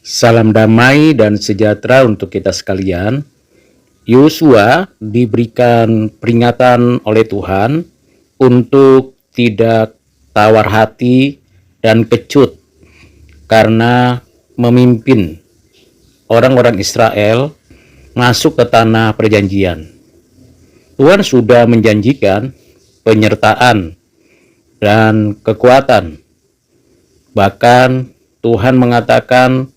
Salam damai dan sejahtera untuk kita sekalian. Yosua diberikan peringatan oleh Tuhan untuk tidak tawar hati dan kecut karena memimpin orang-orang Israel masuk ke tanah perjanjian. Tuhan sudah menjanjikan penyertaan dan kekuatan. Bahkan Tuhan mengatakan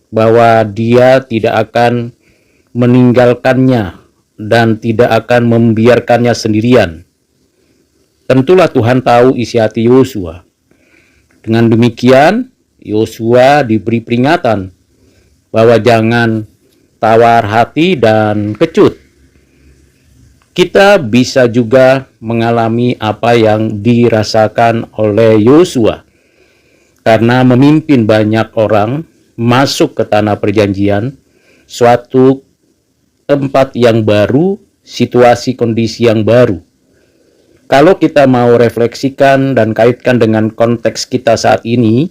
bahwa Dia tidak akan meninggalkannya dan tidak akan membiarkannya sendirian. Tentulah Tuhan tahu isi hati Yosua. Dengan demikian, Yosua diberi peringatan bahwa jangan tawar hati dan kecut. Kita bisa juga mengalami apa yang dirasakan oleh Yosua karena memimpin banyak orang masuk ke tanah perjanjian, suatu tempat yang baru, situasi kondisi yang baru. Kalau kita mau refleksikan dan kaitkan dengan konteks kita saat ini,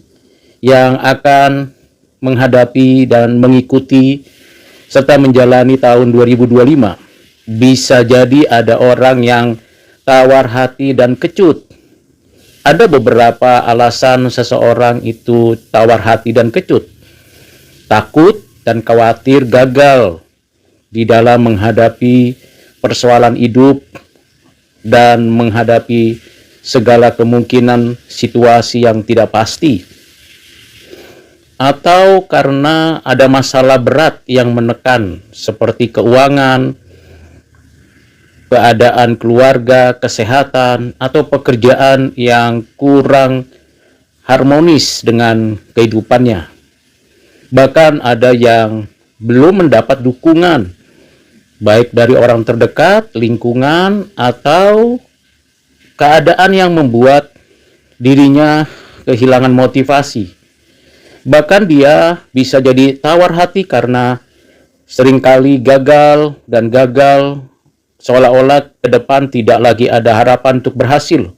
yang akan menghadapi dan mengikuti serta menjalani tahun 2025, bisa jadi ada orang yang tawar hati dan kecut. Ada beberapa alasan seseorang itu tawar hati dan kecut. Takut dan khawatir gagal di dalam menghadapi persoalan hidup dan menghadapi segala kemungkinan situasi yang tidak pasti. Atau karena ada masalah berat yang menekan seperti keuangan, keadaan keluarga, kesehatan, atau pekerjaan yang kurang harmonis dengan kehidupannya. Bahkan ada yang belum mendapat dukungan, baik dari orang terdekat, lingkungan, atau keadaan yang membuat dirinya kehilangan motivasi. Bahkan dia bisa jadi tawar hati karena seringkali gagal seolah-olah ke depan tidak lagi ada harapan untuk berhasil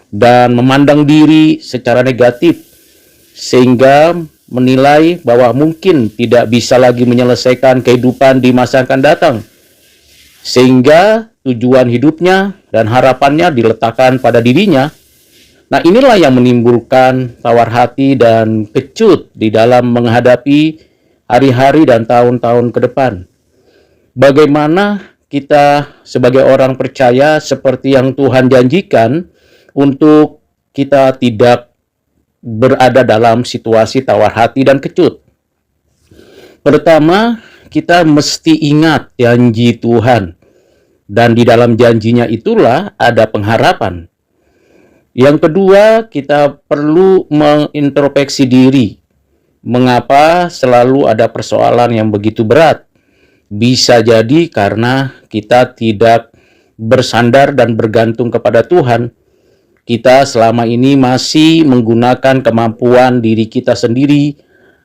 dan memandang diri secara negatif sehingga menilai bahwa mungkin tidak bisa lagi menyelesaikan kehidupan di masa akan datang, sehingga tujuan hidupnya dan harapannya diletakkan pada dirinya. Nah, inilah yang menimbulkan tawar hati dan kecut di dalam menghadapi hari-hari dan tahun-tahun ke depan. Bagaimana kita sebagai orang percaya seperti yang Tuhan janjikan untuk kita tidak berada dalam situasi tawar hati dan kecut. Pertama, kita mesti ingat janji Tuhan, dan di dalam janjinya itulah ada pengharapan. Yang kedua, kita perlu mengintrospeksi diri. Mengapa selalu ada persoalan yang begitu berat? Bisa jadi karena kita tidak bersandar dan bergantung kepada Tuhan. Kita selama ini masih menggunakan kemampuan diri kita sendiri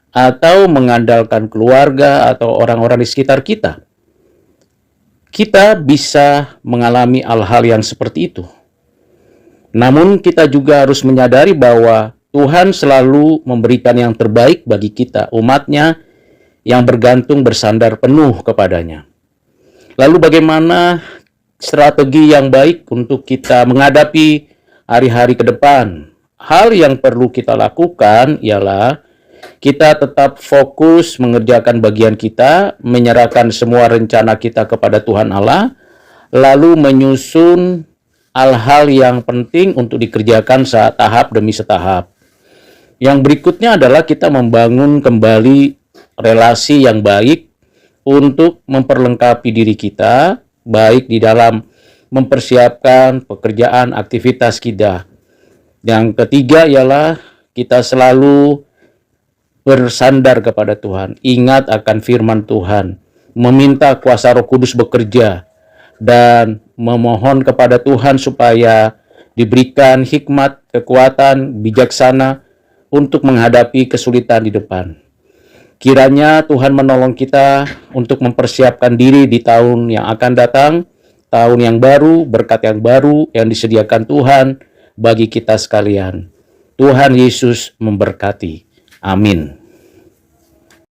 atau mengandalkan keluarga atau orang-orang di sekitar kita. Kita bisa mengalami hal-hal yang seperti itu. Namun kita juga harus menyadari bahwa Tuhan selalu memberikan yang terbaik bagi kita, umatnya yang bergantung bersandar penuh kepadanya. Lalu bagaimana strategi yang baik untuk kita menghadapi hari-hari ke depan? Hal yang perlu kita lakukan ialah kita tetap fokus mengerjakan bagian kita, menyerahkan semua rencana kita kepada Tuhan Allah, lalu menyusun hal-hal yang penting untuk dikerjakan tahap demi tahap. Yang berikutnya adalah kita membangun kembali relasi yang baik untuk memperlengkapi diri kita, baik di dalam mempersiapkan pekerjaan aktivitas kita. Yang ketiga ialah kita selalu bersandar kepada Tuhan, ingat akan firman Tuhan, meminta kuasa Roh Kudus bekerja, dan memohon kepada Tuhan supaya diberikan hikmat, kekuatan, bijaksana untuk menghadapi kesulitan di depan. Kiranya Tuhan menolong kita untuk mempersiapkan diri di tahun yang akan datang, tahun yang baru, berkat yang baru yang disediakan Tuhan bagi kita sekalian. Tuhan Yesus memberkati. Amin.